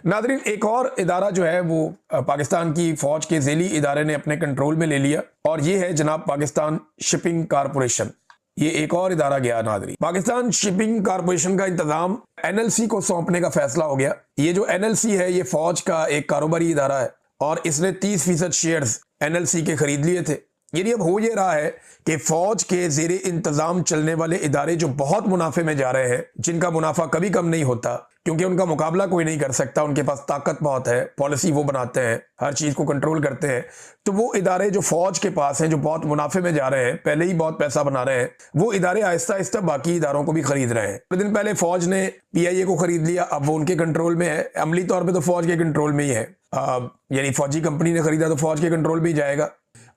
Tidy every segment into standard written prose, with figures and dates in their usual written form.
Nadreen, एक और इदारा जो है वो पाकिस्तान की फौज के ज़ेली इदारे ने अपने कंट्रोल में ले लिया और ये है जनाब पाकिस्तान शिपिंग कारपोरेशन। ये एक और इदारा गया नादरीन। पाकिस्तान शिपिंग कारपोरेशन का इंतजाम एनएलसी को सौंपने का फैसला हो गया। ये जो एनएलसी है ये फौज का एक कारोबारी इदारा है और इसने 30% शेयर्स एनएलसी के खरीद लिए थे। यानी अब हो ये रहा है कि फौज के जेरे इंतजाम चलने वाले इदारे जो बहुत मुनाफे में जा रहे हैं, जिनका मुनाफा कभी कम नहीं होता क्योंकि उनका मुकाबला कोई नहीं कर सकता, उनके पास ताकत बहुत है, पॉलिसी वो बनाते हैं, हर चीज को कंट्रोल करते हैं, तो वो इदारे जो फौज के पास हैं, जो बहुत मुनाफे में जा रहे हैं, पहले ही बहुत पैसा बना रहे हैं, वो इदारे आहिस्ता आहिस्ता बाकी इदारों को भी खरीद रहे हैं। कुछ दिन पहले फौज ने पीआईए को खरीद लिया, अब वो उनके कंट्रोल में है। अमली तौर पर तो फौज के कंट्रोल में ही है, यानी फौजी कंपनी ने खरीदा तो फौज के कंट्रोल में ही जाएगा।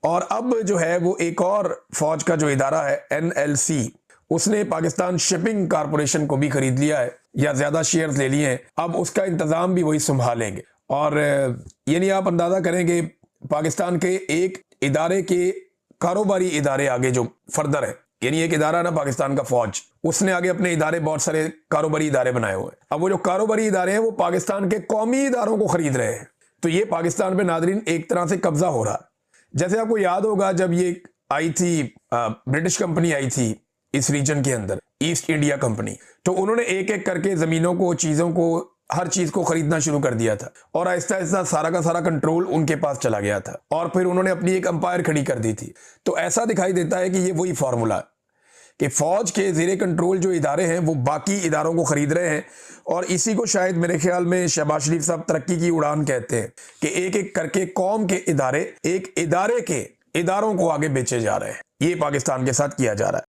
और अब जो है वो एक और फौज का जो इदारा है एनएलसी, उसने पाकिस्तान शिपिंग कारपोरेशन को भी खरीद लिया है या ज्यादा शेयर्स ले लिए हैं। अब उसका इंतजाम भी वही संभालेंगे और यानी आप अंदाजा करेंगे पाकिस्तान के एक इदारे के कारोबारी इदारे आगे जो फर्दर है, यानी एक इदारा ना पाकिस्तान का फौज, उसने आगे अपने इदारे बहुत सारे कारोबारी इदारे बनाए हुए हैं। अब वो जो कारोबारी इदारे हैं वो पाकिस्तान के कौमी इदारों को खरीद रहे हैं। तो ये पाकिस्तान पे नादरीन एक तरह से कब्जा हो रहा है। जैसे आपको याद होगा जब ये आई थी, ब्रिटिश कंपनी आई थी इस रीजन के अंदर, ईस्ट इंडिया कंपनी, तो उन्होंने एक एक करके जमीनों को, चीजों को, हर चीज को खरीदना शुरू कर दिया था और आहिस्ता आहिस्ता सारा का सारा कंट्रोल उनके पास चला गया था और फिर उन्होंने अपनी एक अंपायर खड़ी कर दी थी। तो ऐसा दिखाई देता है कि ये वही फॉर्मूला है कि फौज के जेरे कंट्रोल जो इदारे हैं वो बाकी इदारों को खरीद रहे हैं और इसी को शायद मेरे ख्याल में शहबाज शरीफ साहब तरक्की की उड़ान कहते हैं कि एक एक करके कौम के इदारे एक इदारे के इदारों को आगे बेचे जा रहे हैं। ये पाकिस्तान के साथ किया जा रहा है।